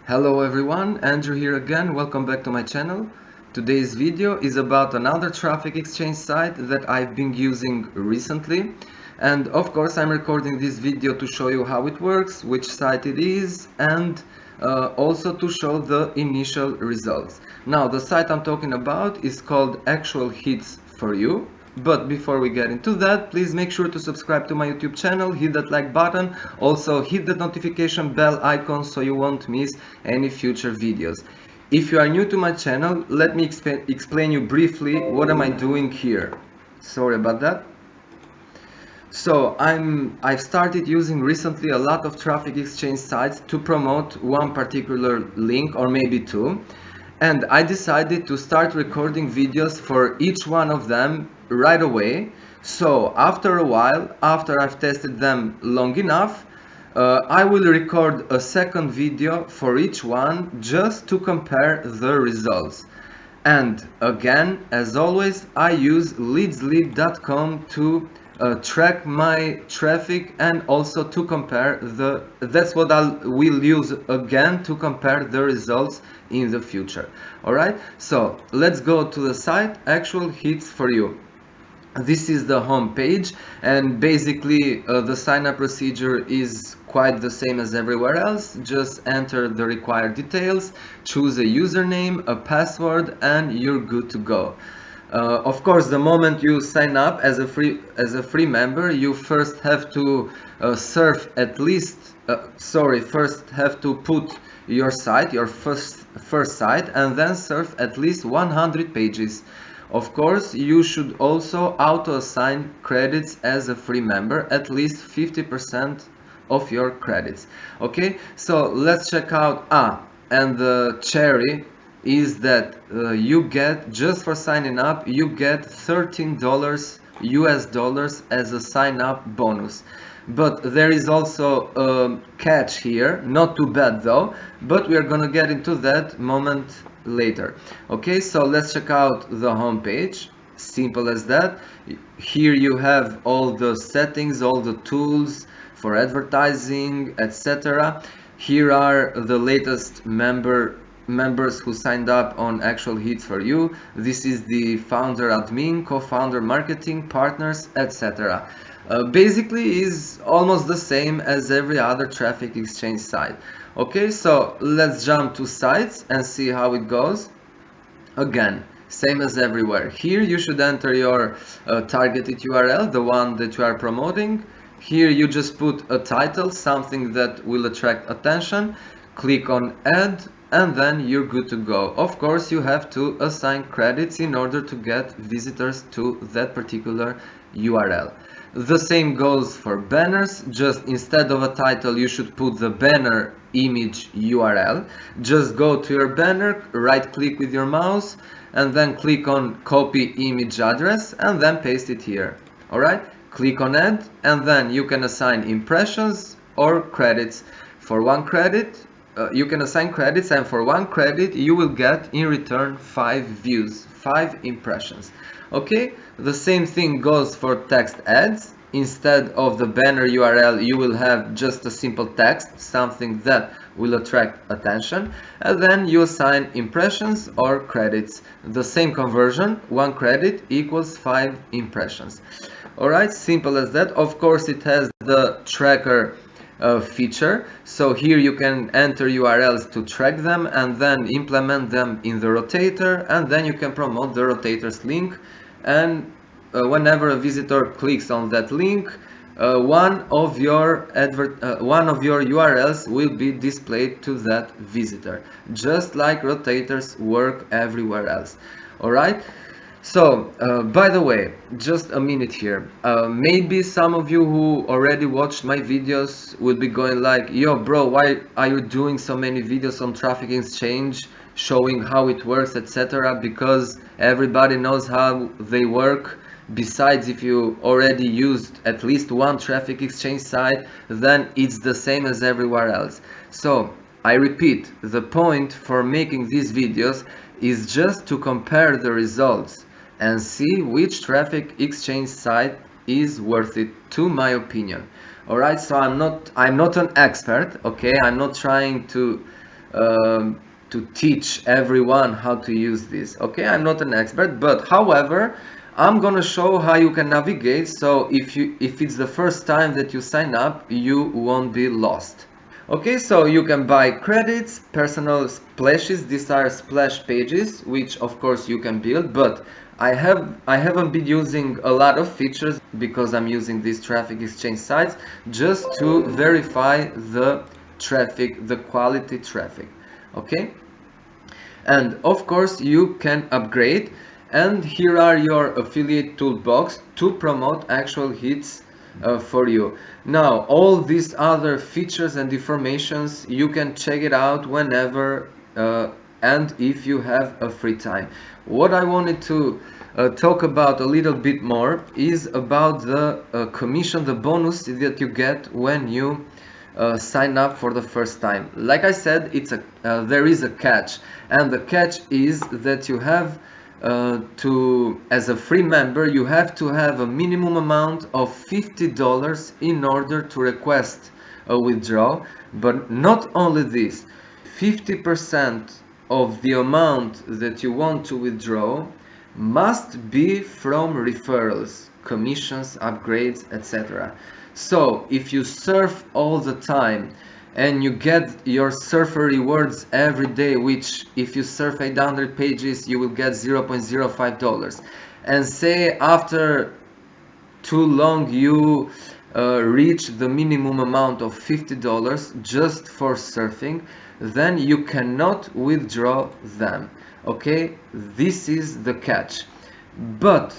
Hello everyone, Andrew here again. Welcome back to my channel. Today's video is about another traffic exchange site that I've been using recently. And of course I'm recording this video to show you how it works, which site it is, and also to show the initial results. Now the site I'm talking about is called ActualHits4U. But before we get into that, please make sure to subscribe to my YouTube channel, hit that like button, also hit the notification bell icon so you won't miss any future videos. If you are new to my channel, let me explain you briefly what am I doing here. Sorry about that. So I've started using recently a lot of traffic exchange sites to promote one particular link or maybe two. And I decided to start recording videos for each one of them right away. So after a while, after I've tested them long enough, I will record a second video for each one just to compare the results. And again, as always, I use LeadsLeap.com to track my traffic and also to compare that's what will use again to compare the results in the future. Alright, so let's go to the site ActualHits4U. This is the home page, and basically the sign-up procedure is quite the same as everywhere else. Just enter the required details, choose a username, a password, and you're good to go. Of course, the moment you sign up as a free member, you first have to surf at least first have to put your site, your first site, and then surf at least 100 pages. Of course, you should also auto-assign credits as a free member, at least 50% of your credits. Okay, so let's check out. And the cherry is that you get, just for signing up, you get $13 US dollars as a sign up bonus. But there is also a catch here, not too bad though, but we are gonna get into that moment later. Okay, so let's check out the home page. Simple as that. Here you have all the settings, all the tools for advertising, etc. Here are the latest members who signed up on ActualHits4U. This is the founder admin, co-founder marketing, partners, etc. Basically is almost the same as every other traffic exchange site. Okay, so let's jump to sites and see how it goes. Again, same as everywhere. Here you should enter your targeted URL, the one that you are promoting. Here you just put a title, something that will attract attention. Click on add, and then you're good to go. Of course, you have to assign credits in order to get visitors to that particular URL. The same goes for banners. Just instead of a title, you should put the banner image URL. Just go to your banner, right click with your mouse, and then click on copy image address and then paste it here. Alright, click on add, and then you can assign impressions or credits. For one credit, you can assign credits, and for one credit you will get in return 5 views, 5 impressions. Okay, the same thing goes for text ads. Instead of the banner URL, you will have just a simple text, something that will attract attention, and then you assign impressions or credits. The same conversion, 1 credit equals 5 impressions. Alright, simple as that. Of course, it has the tracker feature, so here you can enter URLs to track them and then implement them in the rotator, and then you can promote the rotator's link, and whenever a visitor clicks on that link, one of your URLs will be displayed to that visitor, just like rotators work everywhere else. Alright, so by the way, just a minute here. Maybe some of you who already watched my videos will be going like, yo bro, why are you doing so many videos on traffic exchange showing how it works, etc.? Because everybody knows how they work. Besides, if you already used at least one traffic exchange site, then it's the same as everywhere else. So I repeat, the point for making these videos is just to compare the results and see which traffic exchange site is worth it, to my opinion. Alright, so I'm not an expert, okay? I'm not trying to to teach everyone how to use this. Okay, I'm not an expert, but however, I'm gonna show how you can navigate, so if it's the first time that you sign up, you won't be lost. Okay, so you can buy credits, personal splashes. These are splash pages, which of course you can build, but I haven't been using a lot of features because I'm using these traffic exchange sites just to verify the traffic, the quality traffic. Okay, and of course you can upgrade, and here are your affiliate toolbox to promote actual hits for you. Now all these other features and informations you can check it out whenever and if you have a free time. What I wanted to talk about a little bit more is about the commission, the bonus that you get when you sign up for the first time. Like I said, there is a catch, and the catch is that you have as a free member, you have to have a minimum amount of $50 in order to request a withdrawal. But not only this, 50% of the amount that you want to withdraw must be from referrals, commissions, upgrades, etc. So if you surf all the time and you get your surfer rewards every day, which if you surf 800 pages you will get $0.05, and say after too long you reach the minimum amount of $50 just for surfing, then you cannot withdraw them. Okay, this is the catch. But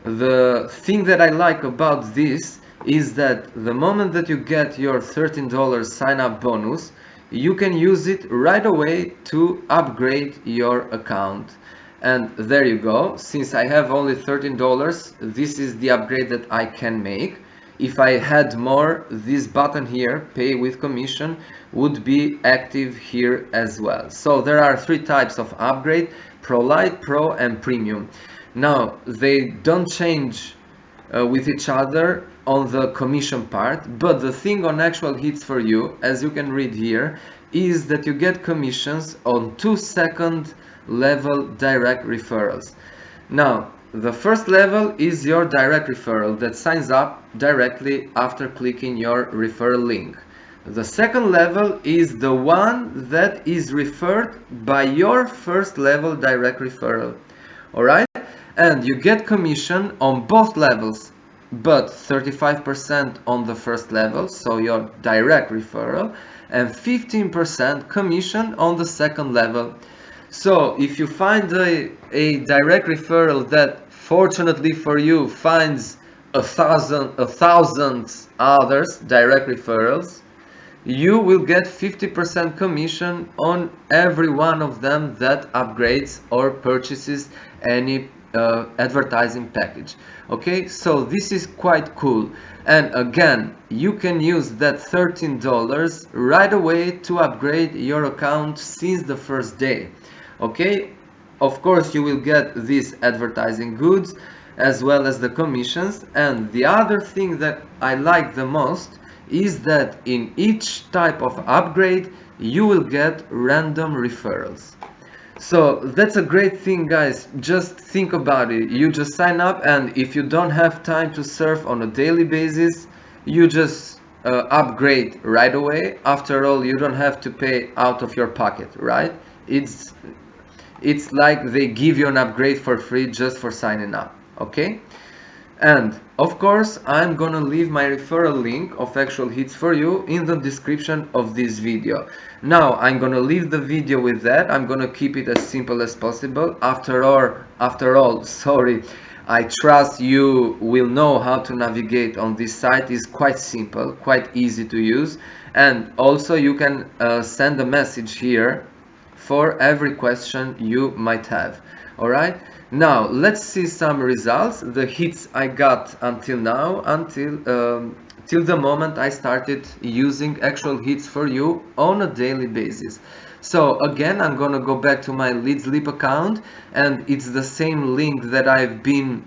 the thing that I like about this is that the moment that you get your $13 sign up bonus, you can use it right away to upgrade your account. And there you go. Since I have only $13, this is the upgrade that I can make. If I had more, this button here, pay with commission, would be active here as well. So there are three types of upgrade: Pro Lite, Pro, and Premium. Now they don't change with each other on the commission part, but the thing on ActualHits4U, as you can read here, is that you get commissions on 2-second level direct referrals. Now the first level is your direct referral that signs up directly after clicking your referral link. The second level is the one that is referred by your first level direct referral. Alright? And you get commission on both levels, but 35% on the first level, so your direct referral, and 15% commission on the second level. So if you find a direct referral that fortunately for you finds a thousand others direct referrals, you will get 50% commission on every one of them that upgrades or purchases any advertising package. Okay, so this is quite cool. And again, you can use that $13 right away to upgrade your account since the first day. Okay, of course you will get these advertising goods as well as the commissions. And the other thing that I like the most is that in each type of upgrade you will get random referrals. So that's a great thing, guys. Just think about it. You just sign up, and if you don't have time to surf on a daily basis, you just upgrade right away. After all, you don't have to pay out of your pocket, right? It's like they give you an upgrade for free just for signing up. Okay, and of course I'm gonna leave my referral link of ActualHits4U in the description of this video. Now I'm gonna leave the video with that. I'm gonna keep it as simple as possible. After all, sorry, I trust you will know how to navigate on this site. It's quite simple, quite easy to use, and also you can send a message here for every question you might have. Alright, now let's see some results, the hits I got until now, till the moment I started using ActualHits4U on a daily basis. So again, I'm gonna go back to my LeadsLeap account, and it's the same link that I've been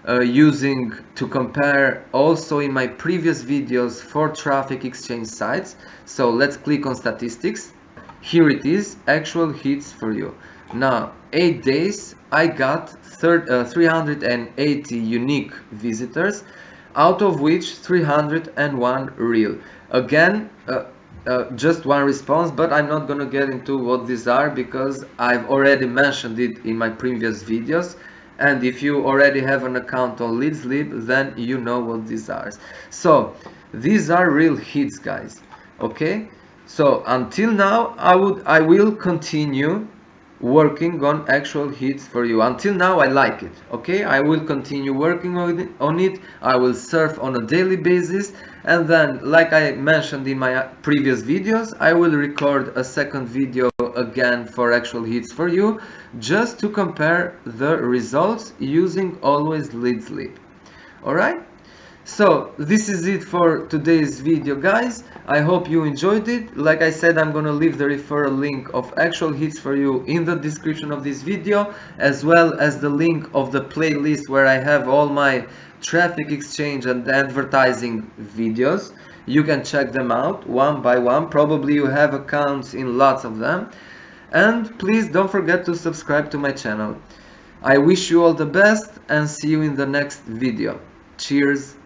using to compare also in my previous videos for traffic exchange sites. So let's click on statistics. Here it is, actual hits for you. Now 8 days I got 380 unique visitors, out of which 301 real. Again, just one response, but I'm not gonna get into what these are because I've already mentioned it in my previous videos. And if you already have an account on LeadsLeap, then you know what these are. So these are real hits, guys. Okay, so until now I will continue working on actual hits for you. Until now I like it. Okay, I will continue working on it. I will surf on a daily basis, and then, like I mentioned in my previous videos, I will record a second video again for actual hits for you, just to compare the results using always LeadsLeap. Alright, so this is it for today's video, guys. I hope you enjoyed it. Like I said, I'm gonna leave the referral link of actual hits for you in the description of this video, as well as the link of the playlist where I have all my traffic exchange and advertising videos. You can check them out one by one. Probably you have accounts in lots of them. And please don't forget to subscribe to my channel. I wish you all the best and see you in the next video. Cheers!